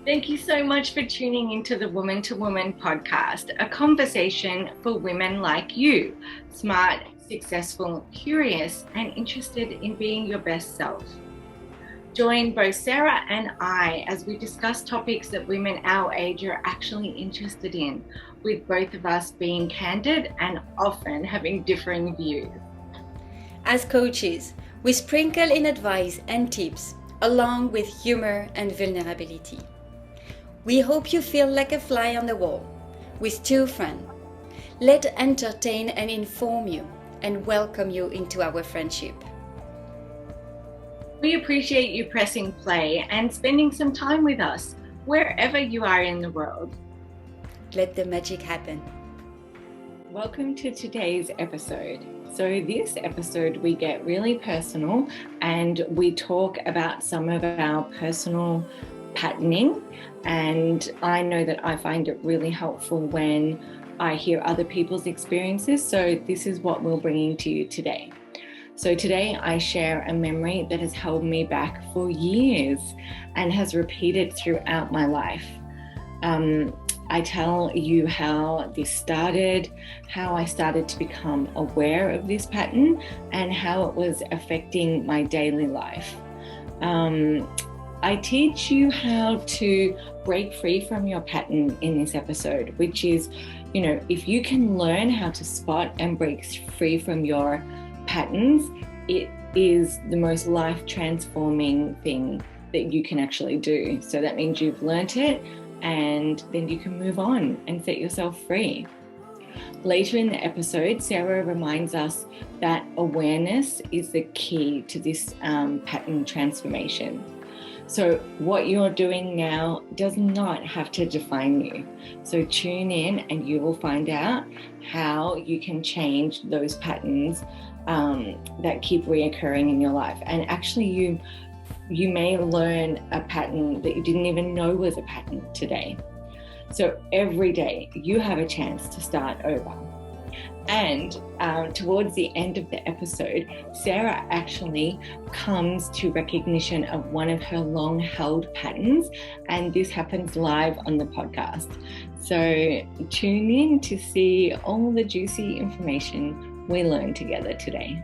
Thank you so much for tuning into the Woman to Woman podcast, a conversation for women like you, smart, successful, curious, and interested in being your best self. Join both Sarah and I as we discuss topics that women our age are actually interested in, with both of us being candid and often having differing views. As coaches, we sprinkle in advice and tips, along with humor and vulnerability. We hope you feel like a fly on the wall with two friends. Let's entertain and inform you and welcome you into our friendship. We appreciate you pressing play and spending some time with us, wherever you are in the world. Let the magic happen. Welcome to today's episode. So this episode, we get really personal and we talk about some of our personal patterning. And I know that I find it really helpful when I hear other people's experiences. So this is what we're bringing to you today. So today I share a memory that has held me back for years and has repeated throughout my life. I tell you how this started, how I started to become aware of this pattern, and how it was affecting my daily life. I teach you how to break free from your pattern in this episode, which is, if you can learn how to spot and break free from your patterns, it is the most life-transforming thing that you can actually do. So that means you've learnt it, and then you can move on and set yourself free. Later in the episode, Sarah reminds us that awareness is the key to this pattern transformation. So what you're doing now does not have to define you. So tune in and you will find out how you can change those patterns that keep reoccurring in your life. And actually you may learn a pattern that you didn't even know was a pattern today. So every day you have a chance to start over. And towards the end of the episode, Sarah actually comes to recognition of one of her long-held patterns, and this happens live on the podcast. So tune in to see all the juicy information we learned together today.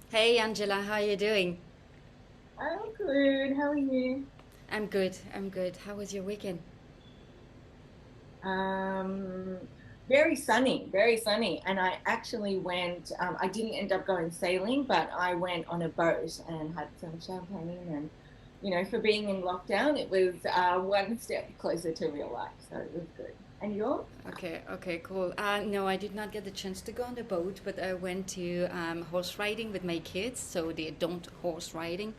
Hey Angela, how are you doing? I'm good. How are you? I'm good. How was your weekend? Very sunny. And I actually went, I didn't end up going sailing, but I went on a boat and had some champagne. And, for being in lockdown, it was one step closer to real life. So it was good. And yours? Okay, cool. No, I did not get the chance to go on the boat, but I went to horse riding with my kids. So they don't horse riding,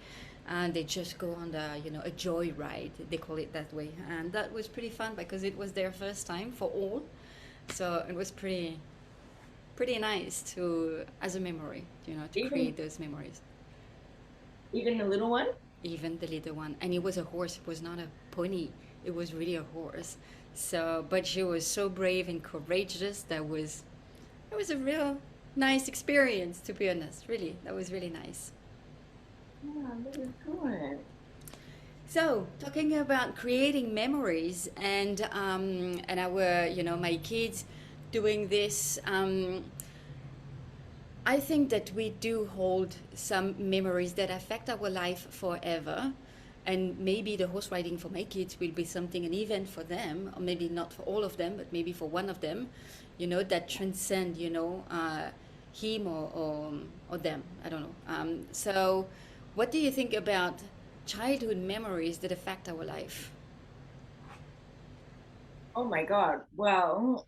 and they just go on a joy ride. They call it that way, and that was pretty fun because it was their first time for all. So it was pretty nice to as a memory, to Even create those memories. even the little one? Even the little one, and it was a horse. It was not a pony. It was really a horse. So, but she was so brave and courageous. It was a real nice experience, to be honest. Really, that was really nice. Yeah, that was good. So, talking about creating memories and our my kids doing this, I think that we do hold some memories that affect our life forever. And maybe the horse riding for my kids will be something, an event for them, or maybe not for all of them, but maybe for one of them, that transcend, him or them. I don't know. So, what do you think about childhood memories that affect our life? Oh my God. Well,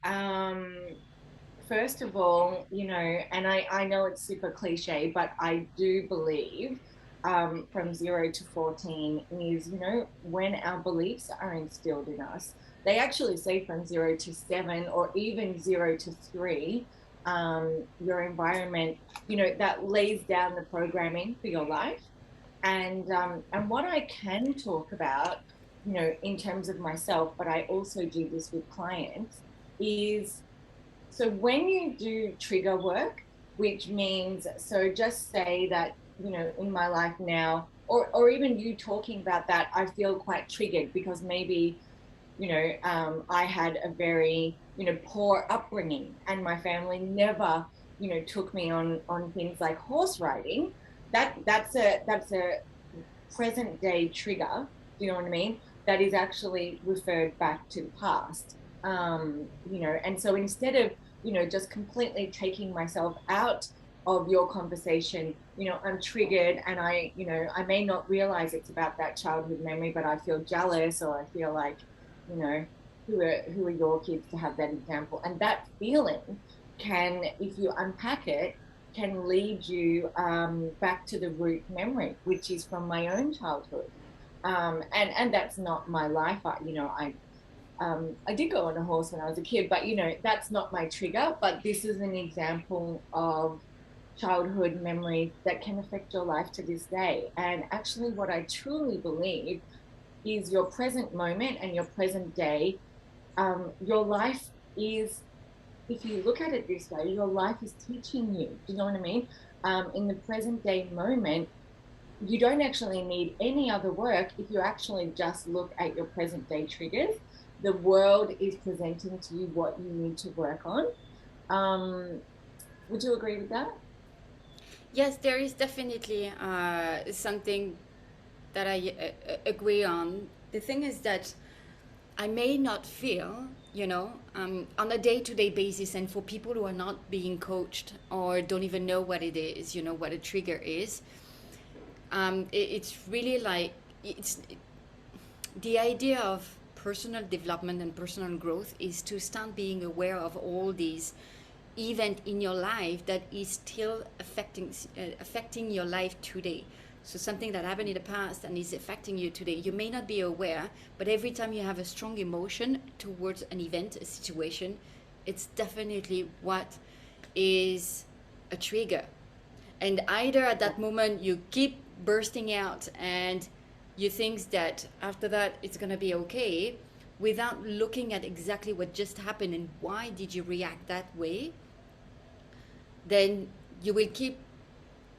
first of all, and I know it's super cliche, but I do believe from 0 to 14 is, when our beliefs are instilled in us. They actually say from 0 to 7 or even 0 to 3, your environment, that lays down the programming for your life. And what I can talk about, in terms of myself, but I also do this with clients, is so when you do trigger work, which means, so just say that, in my life now, or even you talking about that, I feel quite triggered because maybe, I had a very, poor upbringing, and my family never, took me on things like horse riding. That's a present day trigger. Do you know what I mean? That is actually referred back to the past. And so instead of, just completely taking myself out of your conversation, I'm triggered, and I may not realize it's about that childhood memory, but I feel jealous, or I feel like, you know, who are your kids to have that example? And that feeling can, if you unpack it, can lead you back to the root memory, which is from my own childhood. And that's not my life. I did go on a horse when I was a kid, but that's not my trigger. But this is an example of childhood memories that can affect your life to this day. And actually, what I truly believe is your present moment and your present day. Your life is, if you look at it this way, your life is teaching you. Do you know what I mean? In the present day moment, you don't actually need any other work if you actually just look at your present day triggers. The world is presenting to you what you need to work on. Would you agree with that? Yes, there is definitely something that I agree on. The thing is that I may not feel, on a day to day basis, and for people who are not being coached or don't even know what it is, what a trigger is, it's really like, the idea of personal development and personal growth is to start being aware of all these event in your life that is still affecting your life today. So something that happened in the past and is affecting you today, you may not be aware, but every time you have a strong emotion towards an event, a situation, it's definitely what is a trigger. And either at that moment you keep bursting out and you think that after that it's going to be okay, without looking at exactly what just happened and why did you react that way, then you will keep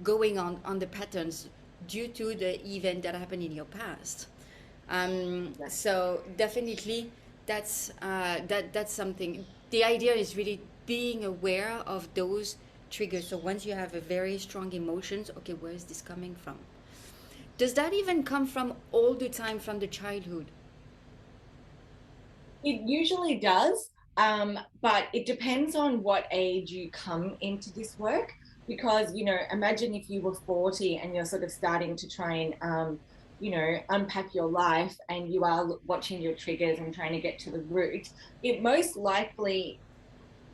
going on the patterns due to the event that happened in your past. So definitely that's something. The idea is really being aware of those triggers. So once you have a very strong emotions, okay, where is this coming from? Does that even come from all the time from the childhood? It usually does, but it depends on what age you come into this work. Because, imagine if you were 40 and you're sort of starting to try and, unpack your life, and you are watching your triggers and trying to get to the root. It most likely,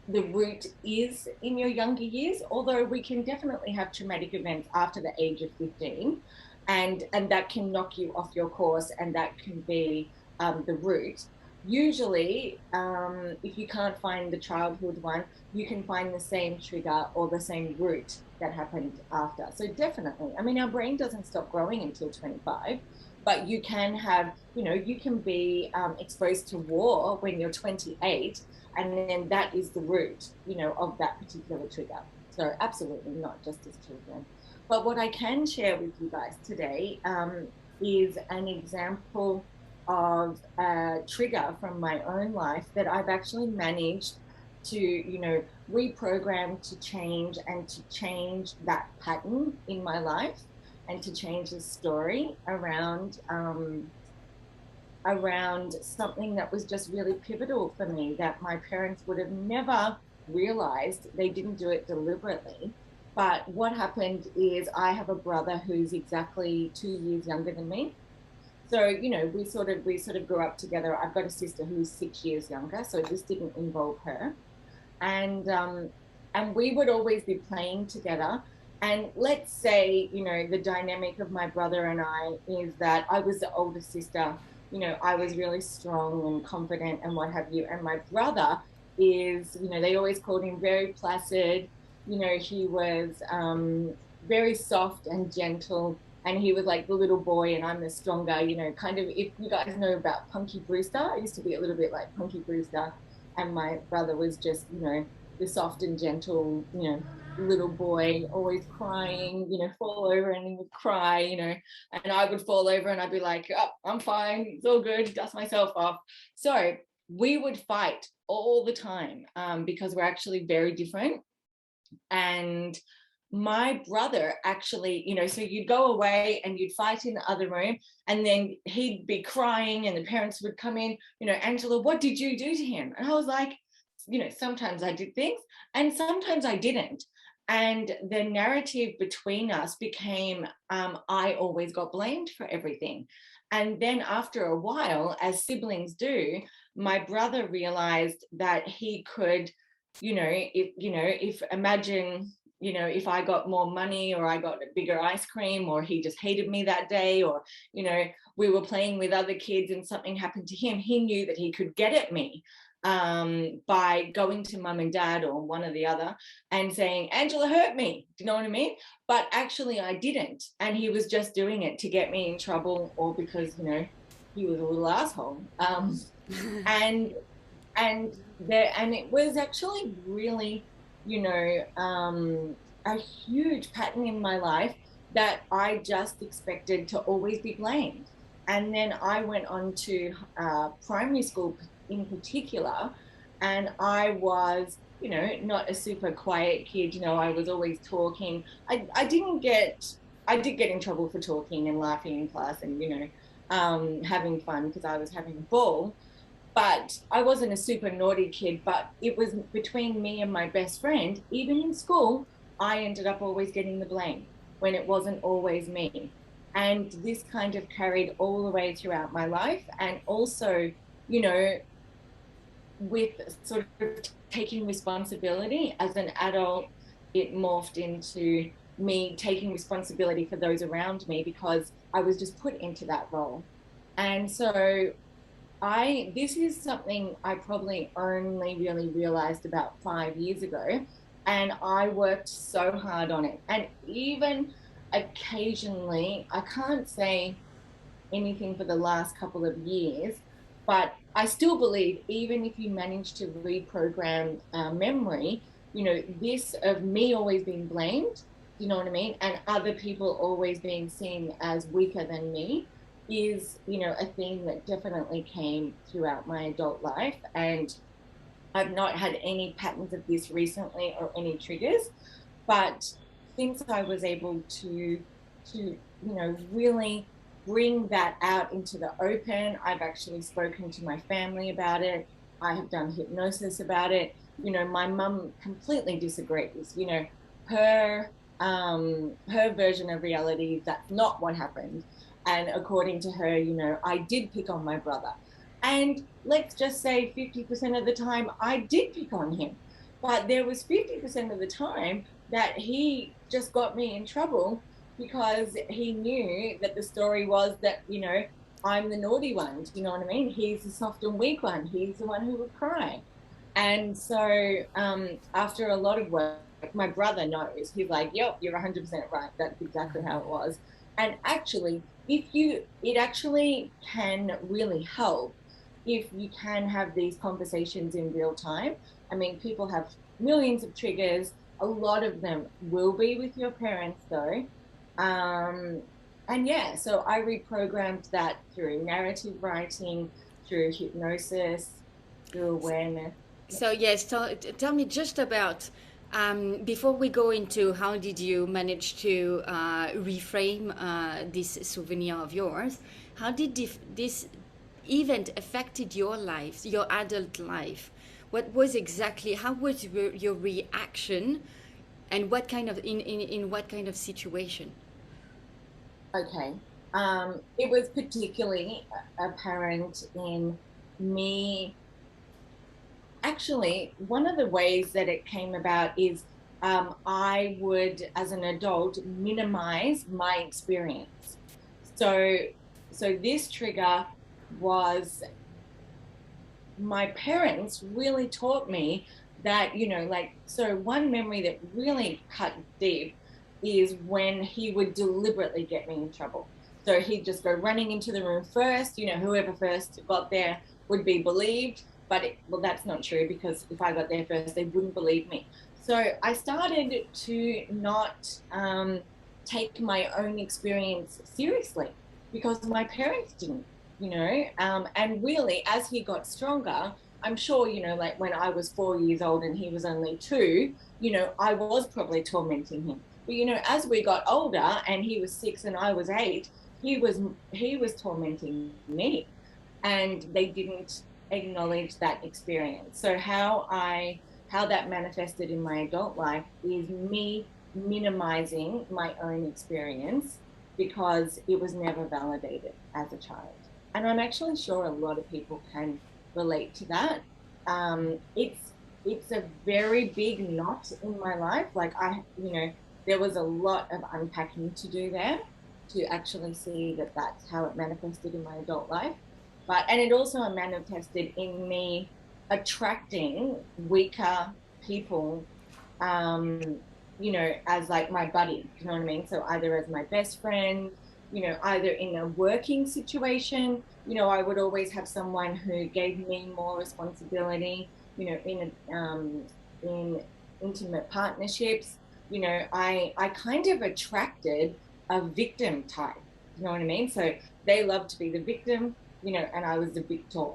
the root is in your younger years, although we can definitely have traumatic events after the age of 15, and that can knock you off your course, and that can be the root. Usually, if you can't find the childhood one, you can find the same trigger or the same root that happened after. So definitely, I mean, our brain doesn't stop growing until 25, but you can have, you can be exposed to war when you're 28, and then that is the root, of that particular trigger. So absolutely not just as children. But what I can share with you guys today is an example of a trigger from my own life that I've actually managed to, reprogram, to change, and to change that pattern in my life, and to change the story around something that was just really pivotal for me, that my parents would have never realized. They didn't do it deliberately. But what happened is, I have a brother who's exactly 2 years younger than me. So, we sort of grew up together. I've got a sister who's 6 years younger, so this didn't involve her. And we would always be playing together. And let's say, the dynamic of my brother and I is that I was the older sister. I was really strong and confident and what have you. And my brother is, they always called him very placid. He was very soft and gentle. And he was like the little boy, and I'm the stronger, kind of, if you guys know about Punky Brewster, I used to be a little bit like Punky Brewster. And my brother was just, the soft and gentle, little boy, always crying, fall over and he would cry, and I would fall over and I'd be like, oh, I'm fine, it's all good, dust myself off. So we would fight all the time, because we're actually very different. And my brother actually, so you'd go away and you'd fight in the other room, and then he'd be crying and the parents would come in, Angela, what did you do to him? And I was like, sometimes I did things and sometimes I didn't. And the narrative between us became, I always got blamed for everything. And then after a while, as siblings do, my brother realized that he could, if imagine, if I got more money or I got a bigger ice cream, or he just hated me that day, or, we were playing with other kids and something happened to him, he knew that he could get at me by going to mum and dad or one or the other and saying, Angela hurt me. Do you know what I mean? But actually I didn't. And he was just doing it to get me in trouble, or because, he was a little asshole. And it was actually really, a huge pattern in my life that I just expected to always be blamed. And then I went on to primary school in particular, and I was, not a super quiet kid. I was always talking. I did get in trouble for talking and laughing in class and, having fun because I was having a ball. But I wasn't a super naughty kid, but it was between me and my best friend. Even in school, I ended up always getting the blame when it wasn't always me. And this kind of carried all the way throughout my life. And also, with sort of taking responsibility as an adult, it morphed into me taking responsibility for those around me because I was just put into that role. And so this is something I probably only really realized about 5 years ago, and I worked so hard on it. And even occasionally, I can't say anything for the last couple of years, but I still believe even if you manage to reprogram memory, this of me always being blamed, you know what I mean, and other people always being seen as weaker than me is, a theme that definitely came throughout my adult life. And I've not had any patterns of this recently or any triggers, but since I was able to really bring that out into the open, I've actually spoken to my family about it. I have done hypnosis about it. My mum completely disagrees. Her version of reality, that's not what happened. And according to her, I did pick on my brother. And let's just say 50% of the time I did pick on him. But there was 50% of the time that he just got me in trouble because he knew that the story was that, I'm the naughty one. Do you know what I mean? He's the soft and weak one. He's the one who would cry. And so after a lot of work, my brother knows. He's like, yep, you're 100% right. That's exactly how it was. And actually, it actually can really help if you can have these conversations in real time. I mean, people have millions of triggers. A lot of them will be with your parents, though. And yeah, so I reprogrammed that through narrative writing, through hypnosis, through awareness. So yes, tell me just about, before we go into how did you manage to reframe this souvenir of yours, how did this event affected your life, your adult life? What was exactly, how was your reaction, and what kind of, in what kind of situation? Okay. It was particularly apparent in me. Actually, one of the ways that it came about is I would, as an adult, minimize my experience. So, this trigger was my parents really taught me that, so one memory that really cut deep is when he would deliberately get me in trouble. So he'd just go running into the room first, whoever first got there would be believed. But well, that's not true, because if I got there first, they wouldn't believe me. So I started to not take my own experience seriously because my parents didn't, and really, as he got stronger, I'm sure, like when I was 4 years old and he was only two, I was probably tormenting him. But, as we got older and he was 6 and I was 8, he was tormenting me, and they didn't acknowledge that experience. So how that manifested in my adult life is me minimizing my own experience because it was never validated as a child. And I'm actually sure a lot of people can relate to that. It's a very big knot in my life. Like there was a lot of unpacking to do there to actually see that that's how it manifested in my adult life. And it also manifested in me attracting weaker people, as like my buddy, you know what I mean? So either as my best friend, either in a working situation, I would always have someone who gave me more responsibility, in intimate partnerships, I kind of attracted a victim type, you know what I mean? So they love to be the victim, and I was the victor.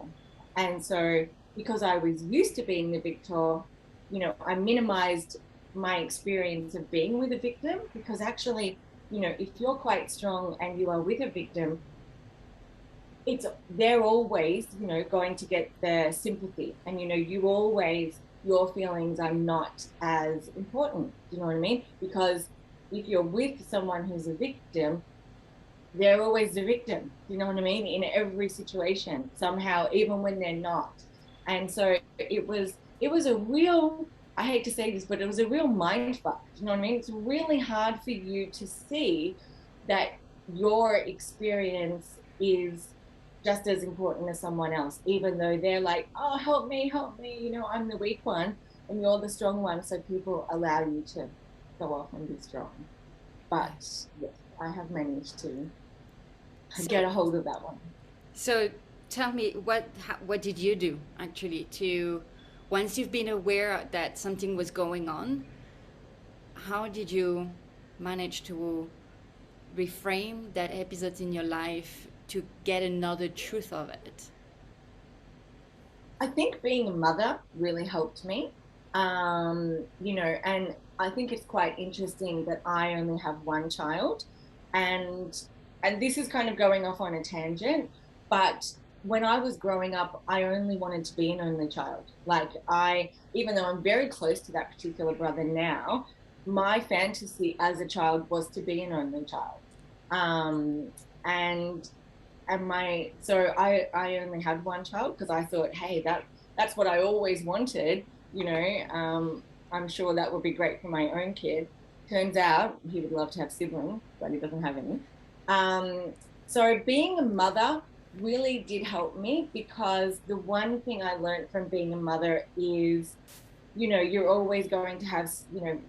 And so because I was used to being the victor, I minimized my experience of being with a victim because actually, if you're quite strong and you are with a victim, they're always, going to get their sympathy. And, your feelings are not as important. You know what I mean? Because if you're with someone who's a victim, they're always the victim. You know what I mean? In every situation, somehow, even when they're not. And so it was a real, I hate to say this, but it was a real mind fuck. You know what I mean? It's really hard for you to see that your experience is just as important as someone else, even though they're like, oh, help me, I'm the weak one and you're the strong one. So people allow you to go off and be strong. But yes, I have managed to get a hold of that one. So tell me, what did you do actually to, once you've been aware that something was going on, how did you manage to reframe that episode in your life to get another truth of it? I think being a mother really helped me. And I think it's quite interesting that I only have one child, and this is kind of going off on a tangent, but when I was growing up, I only wanted to be an only child. Like even though I'm very close to that particular brother now, my fantasy as a child was to be an only child. Um, and I only had one child because I thought, hey, that's what I always wanted. I'm sure that would be great for my own kid. Turns out he would love to have siblings, but he doesn't have any. So being a mother really did help me because the one thing I learned from being a mother is, you're always going to have,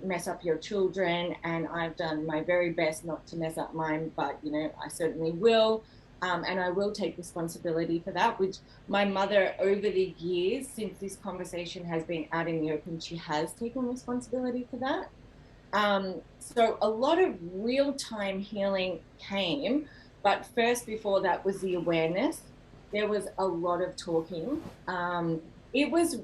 mess up your children. And I've done my very best not to mess up mine, but, I certainly will. And I will take responsibility for that, which my mother over the years, since this conversation has been out in the open, she has taken responsibility for that. So a lot of real-time healing came, but first before that was the awareness. There was a lot of talking. It was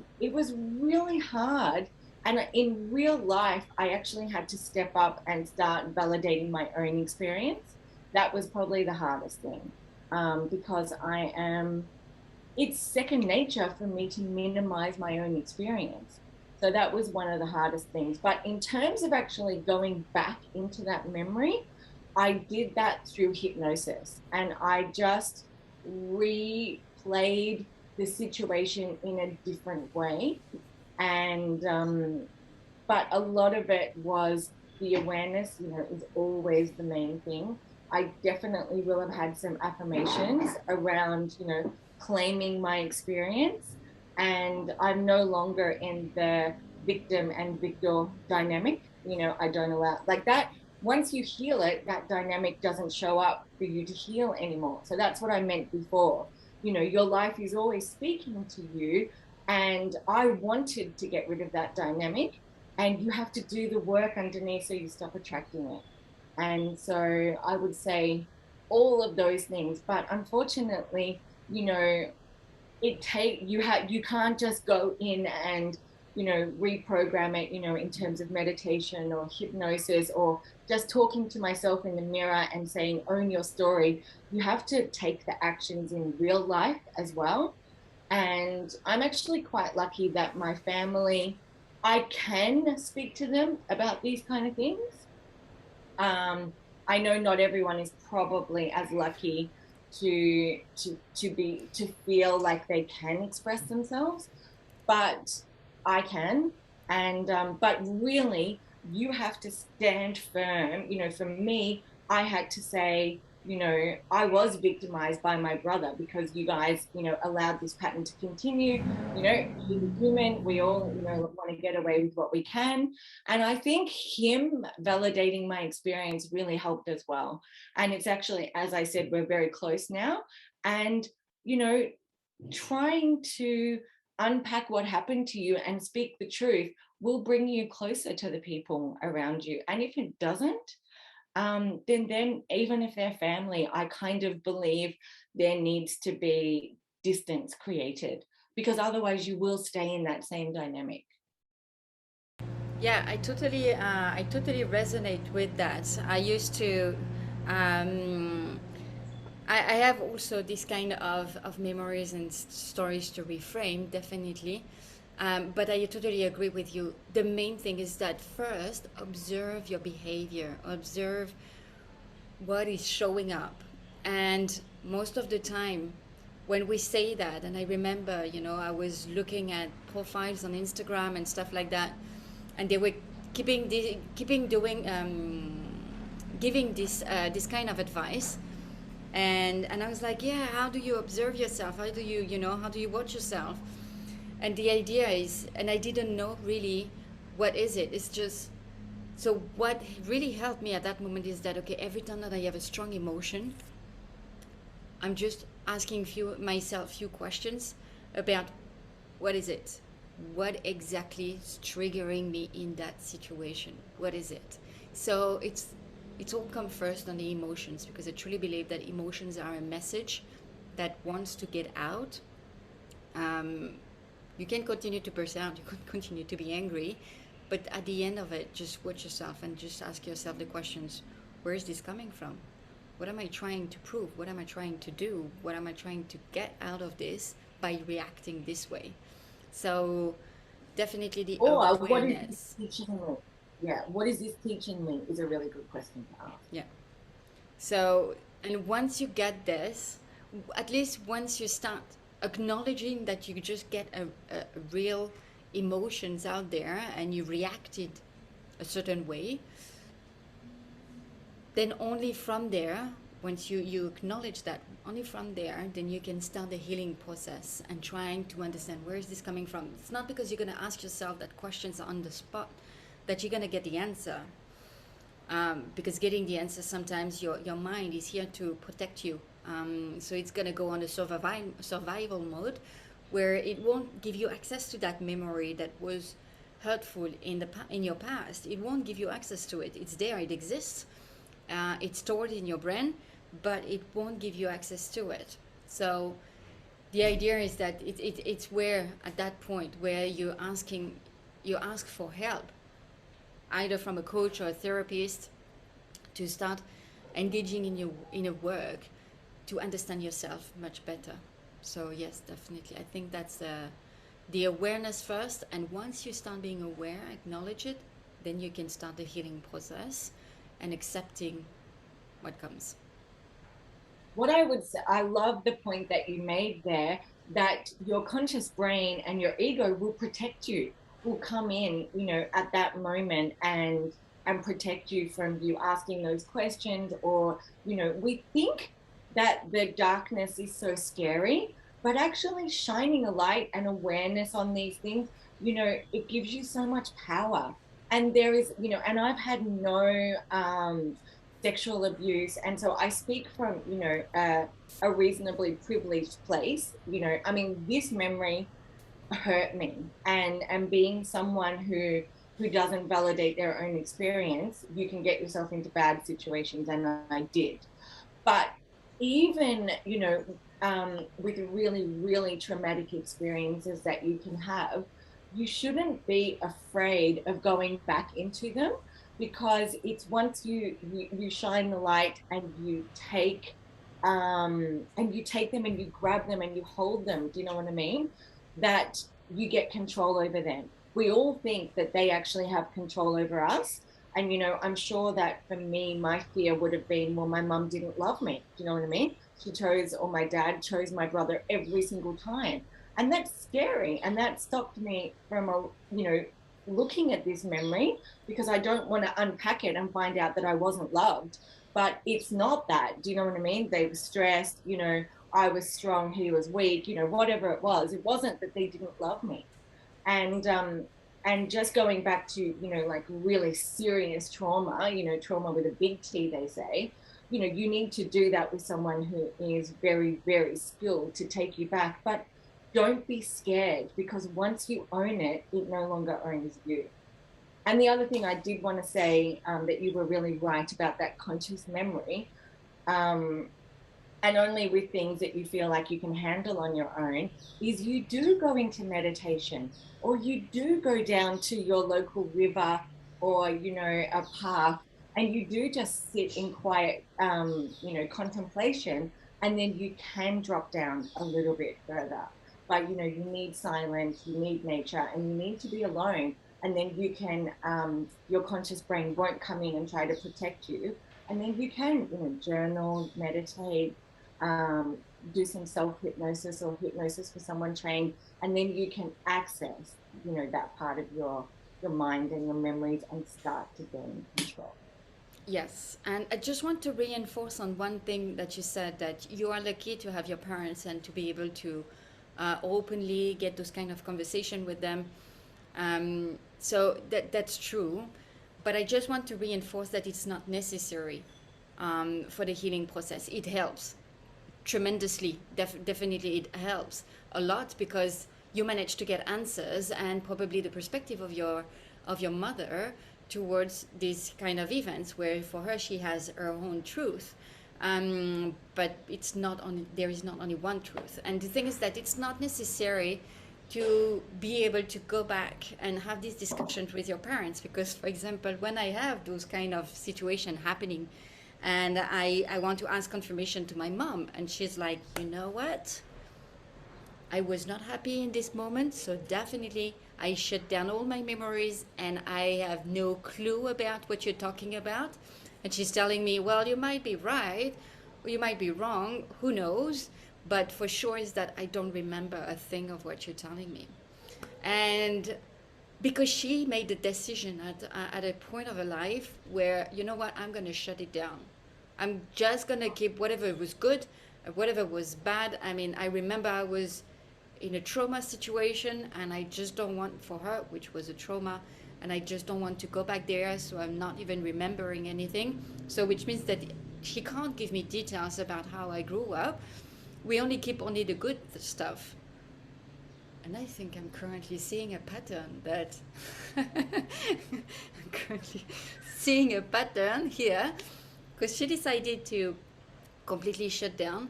really hard. And in real life, I actually had to step up and start validating my own experience. That was probably the hardest thing, because it's second nature for me to minimize my own experience. So that was one of the hardest things. But in terms of actually going back into that memory, I did that through hypnosis. And I just replayed the situation in a different way. And, but a lot of it was the awareness, is always the main thing. I definitely will have had some affirmations around, claiming my experience. And I'm no longer in the victim and victor dynamic. I don't allow like that. Once you heal it, that dynamic doesn't show up for you to heal anymore. So that's what I meant before. Your life is always speaking to you. And I wanted to get rid of that dynamic. and you have to do the work underneath so you stop attracting it. And so I would say all of those things. But unfortunately, you know, you can't just go in and, you know, reprogram it, you know, in terms of meditation or hypnosis or just talking to myself in the mirror and saying own your story. You have to take the actions in real life as well. And I'm actually quite lucky that my family, I can speak to them about these kind of things. um, I know not everyone is probably as lucky to feel like they can express themselves, but I can. And but really, you have to stand firm. You know, for me, I had to say, you know, I was victimized by my brother because you guys, you know, allowed this pattern to continue. You know, he's a human. We all, you know, want to get away with what we can. And I think him validating my experience really helped as well. And it's actually, as I said, we're very close now. And, you know, trying to unpack what happened to you and speak the truth will bring you closer to the people around you. And if it doesn't, then even if they're family, I kind of believe there needs to be distance created, because otherwise you will stay in that same dynamic. Yeah, I totally resonate with that. I used to, um, I have also this kind of memories and stories to reframe, definitely. But I totally agree with you. The main thing is that first, observe your behavior, observe what is showing up. And most of the time, when we say that, and I remember, you know, I was looking at profiles on Instagram and stuff like that, and they were keeping doing, giving this kind of advice, and I was like, yeah, how do you observe yourself? How do you, you know, how do you watch yourself? And the idea is, and I didn't know really what is it. It's just, so what really helped me at that moment is that, okay, every time that I have a strong emotion, I'm just asking myself few questions about what is it, what exactly is triggering me in that situation, what is it. So it's all come first on the emotions, because I truly believe that emotions are a message that wants to get out. um, you can continue to burst out, you can continue to be angry, but at the end of it, just watch yourself and just ask yourself the questions: where is this coming from? What am I trying to prove? What am I trying to do? What am I trying to get out of this by reacting this way? So definitely the Or what is this awareness. teaching me? Yeah, what is this teaching me is a really good question to ask. Yeah. So, and once you get this, at least once you start acknowledging that you just get a real emotions out there and you reacted a certain way, then only from there, once you acknowledge that, only from there, then you can start the healing process and trying to understand where is this coming from. It's not because you're going to ask yourself that questions on the spot that you're going to get the answer. Because getting the answer, sometimes your mind is here to protect you. So it's going to go on a survival mode, where it won't give you access to that memory that was hurtful in your past. It won't give you access to it. It's there, it exists, it's stored in your brain, but it won't give you access to it. So the idea is that it's where, at that point where you ask for help, either from a coach or a therapist, to start engaging in your work to understand yourself much better. So yes, definitely, I think that's the awareness first, and once you start being aware, acknowledge it, then you can start the healing process and accepting what comes. What I would say, I love the point that you made there, that your conscious brain and your ego will protect you, will come in, you know, at that moment and protect you from you asking those questions. Or, you know, we think that the darkness is so scary, but actually shining a light and awareness on these things, you know, it gives you so much power. And there is, you know, and I've had no sexual abuse, and so I speak from, you know, a reasonably privileged place. You know, I mean, this memory hurt me, and being someone who who doesn't validate their own experience, you can get yourself into bad situations. And I did. But even, with really, really traumatic experiences that you can have, you shouldn't be afraid of going back into them, because it's once you shine the light and you take them and you grab them and you hold them, do you know what I mean, that you get control over them. We all think that they actually have control over us. And, I'm sure that for me, my fear would have been, well, my mum didn't love me. Do you know what I mean? She chose, or my dad chose my brother every single time. And that's scary. And that stopped me from, looking at this memory, because I don't want to unpack it and find out that I wasn't loved. But it's not that. Do you know what I mean? They were stressed, I was strong, he was weak, whatever it was. It wasn't that they didn't love me. And just going back to, like really serious trauma, trauma with a big T, they say, you need to do that with someone who is very, very skilled to take you back. But don't be scared, because once you own it, it no longer owns you. And the other thing I did want to say, that you were really right about that conscious memory, um, and only with things that you feel like you can handle on your own, is you do go into meditation, or you do go down to your local river, or, a path, and you do just sit in quiet, contemplation, and then you can drop down a little bit further. But, you need silence, you need nature, and you need to be alone. And then you can, your conscious brain won't come in and try to protect you. And then you can, journal, meditate, um, do some self hypnosis or hypnosis for someone trained, and then you can access, that part of your mind and your memories, and start to gain control. Yes, and I just want to reinforce on one thing that you said, that you are lucky to have your parents and to be able to openly get those kind of conversation with them. So that's true, but I just want to reinforce that it's not necessary for the healing process. It helps tremendously. Definitely, it helps a lot, because you manage to get answers, and probably the perspective of your mother towards these kind of events, where for her she has her own truth. But it's not only, there is not only one truth. And the thing is that it's not necessary to be able to go back and have these discussions with your parents, because, for example, when I have those kind of situation happening, and I want to ask confirmation to my mom, and she's like, you know what, I was not happy in this moment, so definitely I shut down all my memories, and I have no clue about what you're talking about. And she's telling me, well, you might be right, or you might be wrong, who knows, but for sure is that I don't remember a thing of what you're telling me. And because she made the decision at a point of her life where, you know what, I'm going to shut it down. I'm just going to keep whatever was good, whatever was bad. I mean, I remember I was in a trauma situation, and I just don't want, for her, which was a trauma, and I just don't want to go back there, so I'm not even remembering anything. So which means that she can't give me details about how I grew up. We only keep only the good stuff. And I think I'm currently seeing a pattern that I'm currently seeing a pattern here, because she decided to completely shut down.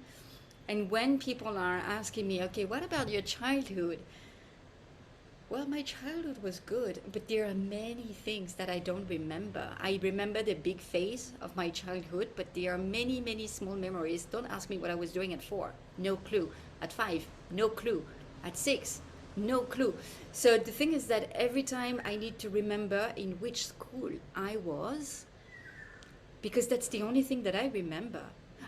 And when people are asking me, okay, what about your childhood? Well, my childhood was good, but there are many things that I don't remember. I remember the big phase of my childhood, but there are many, many small memories. Don't ask me what I was doing at 4. No clue. At 5, no clue. At 6, no clue. So the thing is that every time I need to remember in which school I was, because that's the only thing that I remember.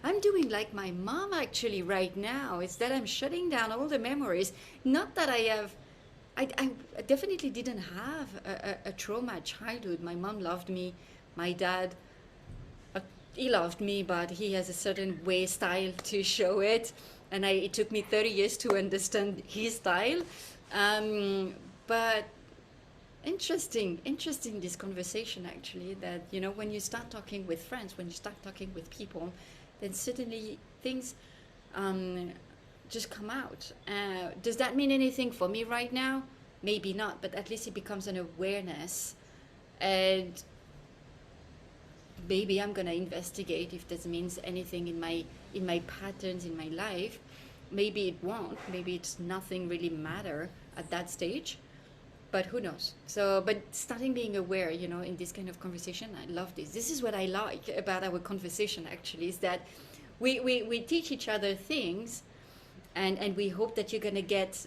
I'm doing like my mom actually right now. It's that I'm shutting down all the memories. Not that I definitely didn't have a trauma childhood. My mom loved me. My dad, he loved me, but he has a certain way, style to show it. And it took me 30 years to understand his style. But interesting this conversation, actually, that, when you start talking with friends, when you start talking with people, then suddenly things just come out. Does that mean anything for me right now? Maybe not, but at least it becomes an awareness And maybe I'm gonna investigate if this means anything in my patterns in my life. Maybe it won't. Maybe it's nothing really matter at that stage. But who knows? So, but starting being aware, you know, in this kind of conversation, I love this. This is what I like about our conversation. Actually, is that we teach each other things, and we hope that you're gonna get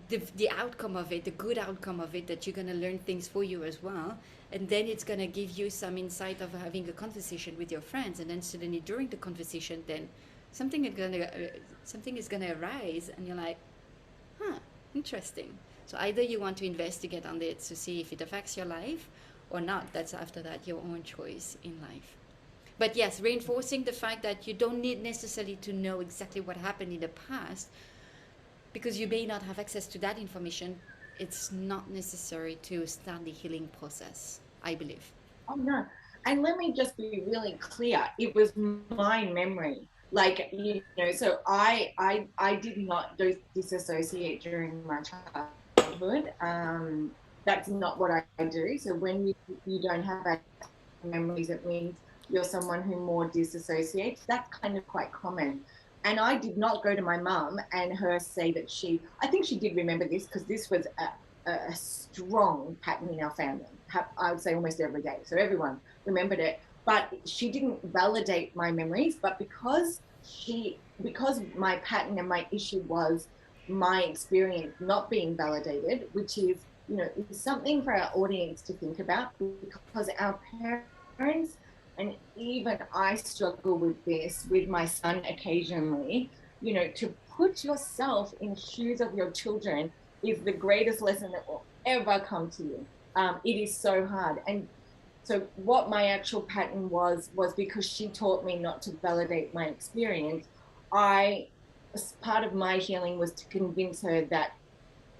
the outcome of it, the good outcome of it, that you're going to learn things for you as well. And then it's going to give you some insight of having a conversation with your friends. And then suddenly during the conversation, then something is going to arise and you're like, huh, interesting. So either you want to investigate on it to see if it affects your life or not. That's after that your own choice in life. But yes, reinforcing the fact that you don't need necessarily to know exactly what happened in the past, because you may not have access to that information. It's not necessary to start the healing process, I believe. Oh no. And let me just be really clear. It was my memory. Like, so I did not disassociate during my childhood. That's not what I do. So when you don't have memories, it means you're someone who more disassociates. That's kind of quite common. And I did not go to my mum and her say that I think she did remember this, because this was a strong pattern in our family. I would say almost every day. So everyone remembered it. But she didn't validate my memories. But because my pattern and my issue was my experience not being validated, which is, is something for our audience to think about, because our parents, and even I struggle with this with my son occasionally, to put yourself in the shoes of your children is the greatest lesson that will ever come to you. It is so hard. And so what my actual pattern was because she taught me not to validate my experience. Part of my healing was to convince her that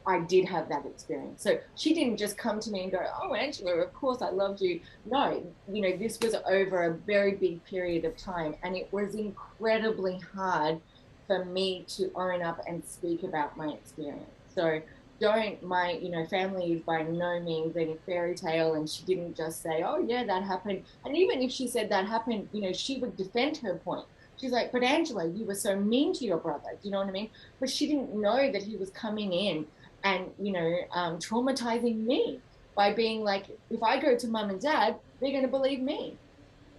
I did have that experience. So she didn't just come to me and go, "Oh, Angela, of course I loved you." No, this was over a very big period of time. And it was incredibly hard for me to own up and speak about my experience. So my family is by no means any fairy tale. And she didn't just say, "Oh yeah, that happened." And even if she said that happened, she would defend her point. She's like, "But Angela, you were so mean to your brother." Do you know what I mean? But she didn't know that he was coming in and traumatizing me by being like, if I go to mum and dad, they're going to believe me,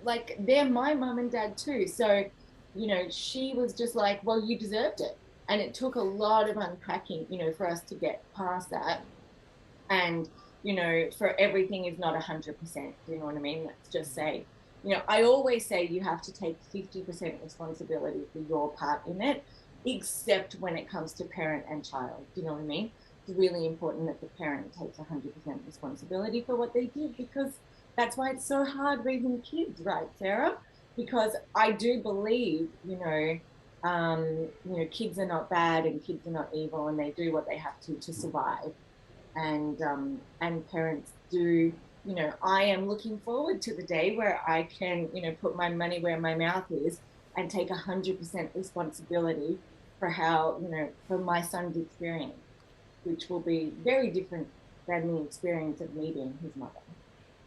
like they're my mum and dad too. So she was just like, "Well, you deserved it." And it took a lot of unpacking, for us to get past that. And for everything is not 100%. Do you know what I mean? Let's just say, I always say you have to take 50% responsibility for your part in it, except when it comes to parent and child. Do you know what I mean? It's really important that the parent takes 100% responsibility for what they did, because that's why it's so hard raising kids, right, Sarah? Because I do believe, kids are not bad and kids are not evil, and they do what they have to survive. And parents do. I am looking forward to the day where I can, put my money where my mouth is and take 100% responsibility for how, for my son's experience, which will be very different than the experience of me being his mother.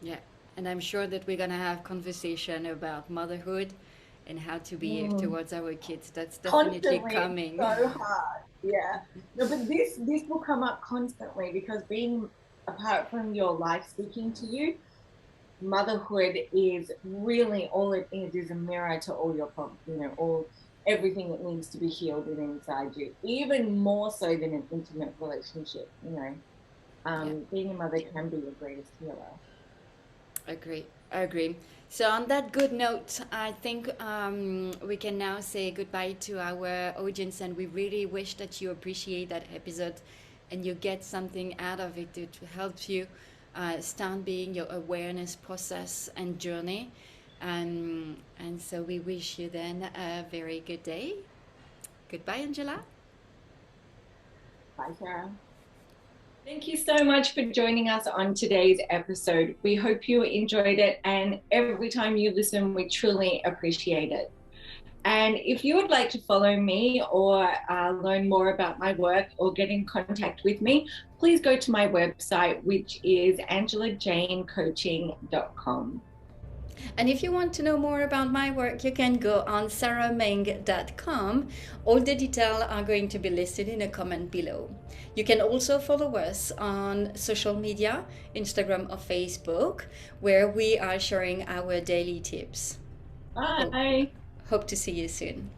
Yeah. And I'm sure that we're going to have conversation about motherhood and how to behave towards our kids. That's definitely Constantly, coming. it's so hard. Yeah. No, but this will come up constantly, because being, apart from your life speaking to you, motherhood is really, all it is a mirror to all your problems, everything that needs to be healed within inside you, even more so than an intimate relationship. Yeah. Being a mother can be your greatest healer. Agree. Agree. So on that good note, I think we can now say goodbye to our audience, and we really wish that you appreciate that episode and you get something out of it to help you start being your awareness process and journey. And so we wish you then a very good day. Goodbye, Angela. Bye, Sarah. Thank you so much for joining us on today's episode. We hope you enjoyed it, and every time you listen, we truly appreciate it. And if you would like to follow me or learn more about my work or get in contact with me, please go to my website, which is angelajanecoaching.com. And if you want to know more about my work, you can go on sarahmeng.com. All the details are going to be listed in a comment below. You can also follow us on social media, Instagram or Facebook, where we are sharing our daily tips. Bye. Hope to see you soon.